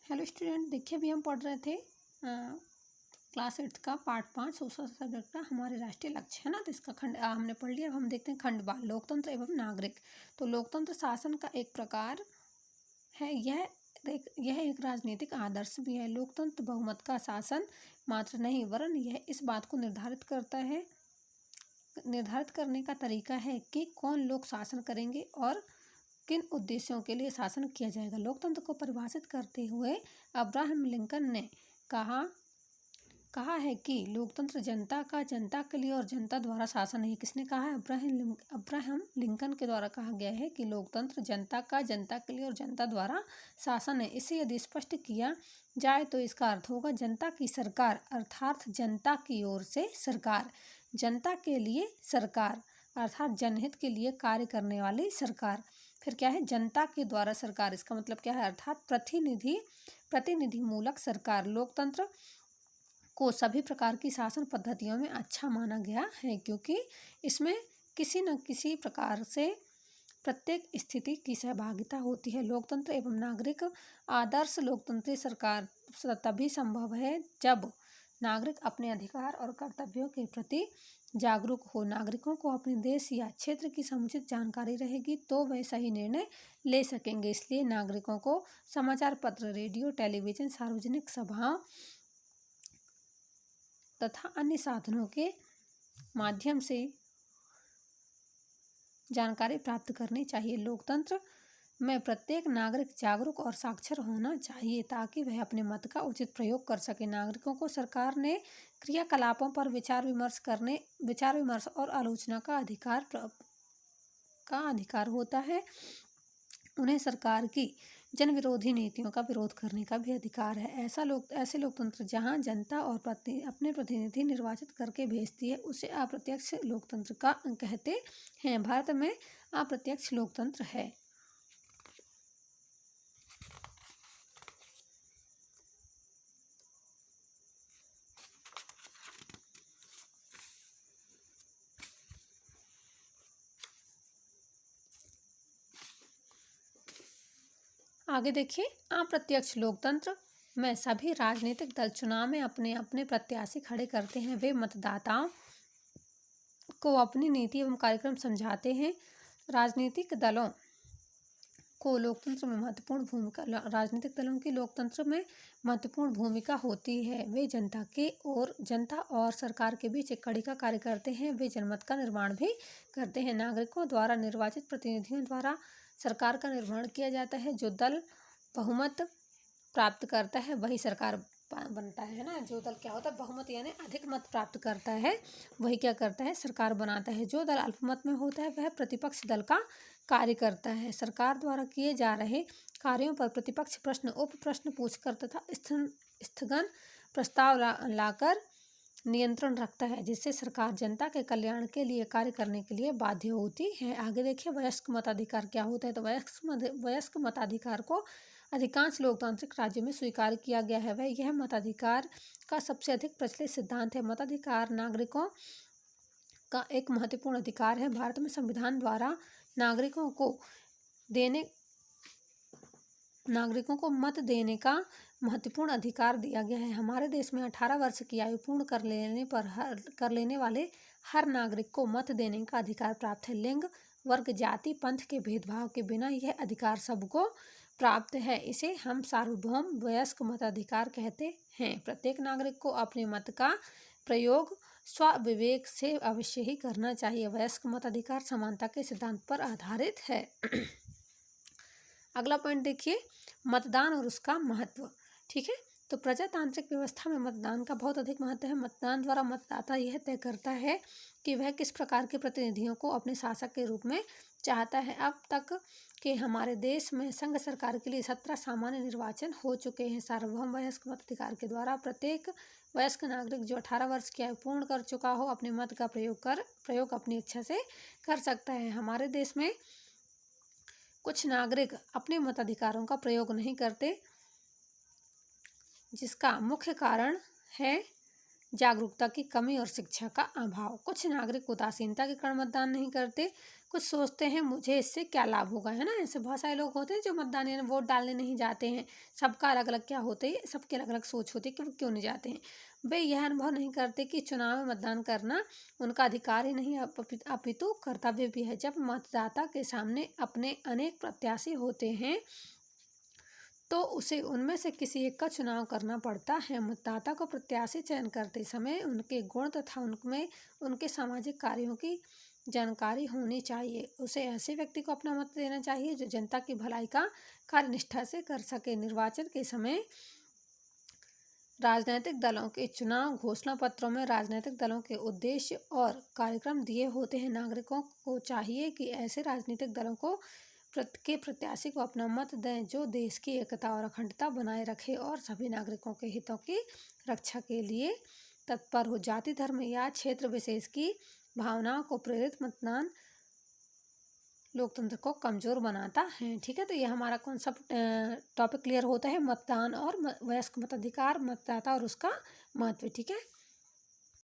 Hello student, देखिए अभी हम पढ़ रहे थे क्लास 8 का पार्ट 5 सोशल सब्जेक्ट का हमारे राष्ट्रीय लक्ष्य है ना। तो इसका खंड हमने पढ़ लिया। अब हम देखते हैं खंड 12 लोकतंत्र एवं नागरिक। तो लोकतंत्र शासन का एक प्रकार है। यह एक राजनीतिक आदर्श भी है। लोकतंत्र बहुमत का शासन मात्र नहीं वरन यह इस बात को निर्धारित करने का तरीका है कि कौन लोग शासन करेंगे और किन उद्देश्यों के लिए शासन किया जाएगा। लोकतंत्र को परिभाषित करते हुए अब्राहम लिंकन ने कहा है कि लोकतंत्र जनता का जनता के लिए और जनता द्वारा शासन है। किसने कहा है? अब्राहम लिंकन के द्वारा कहा गया है कि लोकतंत्र जनता का जनता के लिए और जनता द्वारा शासन है। इसे यदि स्पष्ट किया जाए तो इसका अर्थ होगा जनता की सरकार, अर्थात जनता की ओर से सरकार, जनता के लिए सरकार अर्थात जनहित के लिए कार्य करने वाली सरकार। फिर क्या है? जनता के द्वारा सरकार, इसका मतलब क्या है? अर्थात प्रतिनिधि मूलक सरकार। लोकतंत्र को सभी प्रकार की शासन पद्धतियों में अच्छा माना गया है क्योंकि इसमें किसी न किसी प्रकार से प्रत्येक स्थिति की सहभागिता होती है। लोकतंत्र एवं नागरिक आदर्श लोकतंत्री सरकार तभी संभव है जब नागरिक अपने अधिकार और कर्तव्यों के प्रति जागरूक हो। नागरिकों को अपने देश या क्षेत्र की समुचित जानकारी रहेगी तो वे सही निर्णय ले सकेंगे। इसलिए नागरिकों को समाचार पत्र, रेडियो, टेलीविजन, सार्वजनिक सभाओं तथा अन्य साधनों के माध्यम से जानकारी प्राप्त करनी चाहिए। लोकतंत्र में प्रत्येक नागरिक जागरूक और साक्षर होना चाहिए ताकि वह अपने मत का उचित प्रयोग कर सके। नागरिकों को सरकार ने क्रियाकलापों पर विचार विमर्श और आलोचना का अधिकार होता है। उन्हें सरकार की जनविरोधी नीतियों का विरोध करने का भी अधिकार है। ऐसे लोकतंत्र जहां जनता और अपने प्रतिनिधि निर्वाचित करके भेजती है उसे अप्रत्यक्ष लोकतंत्र का कहते हैं। भारत में अप्रत्यक्ष लोकतंत्र है। आगे देखिए, अप्रत्यक्ष लोकतंत्र में सभी राजनीतिक दल चुनाव में अपने अपने प्रत्याशी खड़े करते हैं। वे मतदाताओं को अपनी नीति एवं कार्यक्रम समझाते हैं। राजनीतिक दलों की लोकतंत्र में महत्वपूर्ण भूमिका होती है। वे जनता और सरकार के बीच एक कड़ी का कार्य करते हैं। वे जनमत का निर्माण भी करते हैं। नागरिकों द्वारा निर्वाचित प्रतिनिधियों द्वारा सरकार का निर्माण किया जाता है। जो दल बहुमत प्राप्त करता है वही सरकार बनता है ना। जो दल क्या होता है? बहुमत यानी अधिक मत प्राप्त करता है वही क्या करता है? सरकार बनाता है। जो दल अल्पमत में होता है वह प्रतिपक्ष दल का कार्य करता है। सरकार द्वारा किए जा रहे कार्यों पर प्रतिपक्ष प्रश्न, उप प्रश्न पूछकर तथा स्थगन प्रस्ताव लाकर नियंत्रण रखता है, जिससे सरकार जनता के कल्याण के लिए कार्य करने के लिए बाध्य होती है। आगे देखिए, वयस्क मताधिकार क्या होता है? तो वयस्क मताधिकार को अधिकांश लोकतांत्रिक राज्यों में स्वीकार किया गया है। वह यह मताधिकार का सबसे अधिक प्रचलित सिद्धांत है। मताधिकार नागरिकों का एक महत्वपूर्ण अधिकार है। भारत में संविधान द्वारा नागरिकों को मत देने का महत्वपूर्ण अधिकार दिया गया है। हमारे देश में 18 वर्ष की आयु पूर्ण कर लेने वाले हर नागरिक को मत देने का अधिकार प्राप्त है। लिंग, वर्ग, जाति, पंथ के भेदभाव के बिना यह अधिकार सबको प्राप्त है। इसे हम सार्वभौम वयस्क मताधिकार कहते हैं। प्रत्येक नागरिक को अपने मत का प्रयोग स्वविवेक से अवश्य ही करना चाहिए। वयस्क मताधिकार समानता के सिद्धांत पर आधारित है। अगला पॉइंट देखिए, मतदान और उसका महत्व। ठीक है, तो प्रजातांत्रिक व्यवस्था में मतदान का बहुत अधिक महत्व है। मतदान द्वारा मतदाता यह तय करता है कि वह किस प्रकार के प्रतिनिधियों को अपने शासक के रूप में चाहता है। अब तक के हमारे देश में संघ सरकार के लिए 17 सामान्य निर्वाचन हो चुके हैं। सार्वभौम वयस्क मताधिकार के द्वारा प्रत्येक वयस्क नागरिक जो 18 वर्ष की आयु पूर्ण कर चुका हो अपने मत का प्रयोग अपनी इच्छा से कर सकता है। हमारे देश में कुछ नागरिक अपने मताधिकारों का प्रयोग नहीं करते, जिसका मुख्य कारण है जागरूकता की कमी और शिक्षा का अभाव। कुछ नागरिक उदासीनता के कारण मतदान नहीं करते। कुछ सोचते हैं मुझे इससे क्या लाभ होगा, है ना। ऐसे बहुत सारे लोग होते हैं जो मतदान यानी वोट डालने नहीं जाते हैं। सबका अलग अलग क्या होते हैं, सबकी अलग अलग सोच होती है कि वो क्यों नहीं जाते हैं। वे यह अनुभव नहीं करते कि चुनाव में मतदान करना उनका अधिकार ही नहीं अपितु कर्तव्य भी है। जब मतदाता के सामने अपने अनेक प्रत्याशी होते हैं तो उसे उनमें से किसी एक का चुनाव करना पड़ता है। मतदाता को प्रत्याशी चयन करते समय उनके गुण तथा उनमें उनके सामाजिक कार्यों की जानकारी होनी चाहिए। उसे ऐसे व्यक्ति को अपना मत देना चाहिए जो जनता की भलाई का कार्य निष्ठा से कर सके। निर्वाचन के समय राजनीतिक दलों के चुनाव घोषणा पत्रों में राजनीतिक दलों के उद्देश्य और कार्यक्रम दिए होते हैं। नागरिकों को चाहिए कि ऐसे राजनीतिक दलों को के प्रत्याशी को अपना मत दें जो देश की एकता और अखंडता बनाए रखे और सभी नागरिकों के हितों की रक्षा के लिए तत्पर हो। जाति धर्म या क्षेत्र विशेष की भावनाओं को प्रेरित मतदान लोकतंत्र को कमजोर बनाता है। ठीक है, तो ये हमारा कौन सा टॉपिक क्लियर होता है, मतदान और वयस्क मताधिकार, मतदाता और उसका महत्व। ठीक है।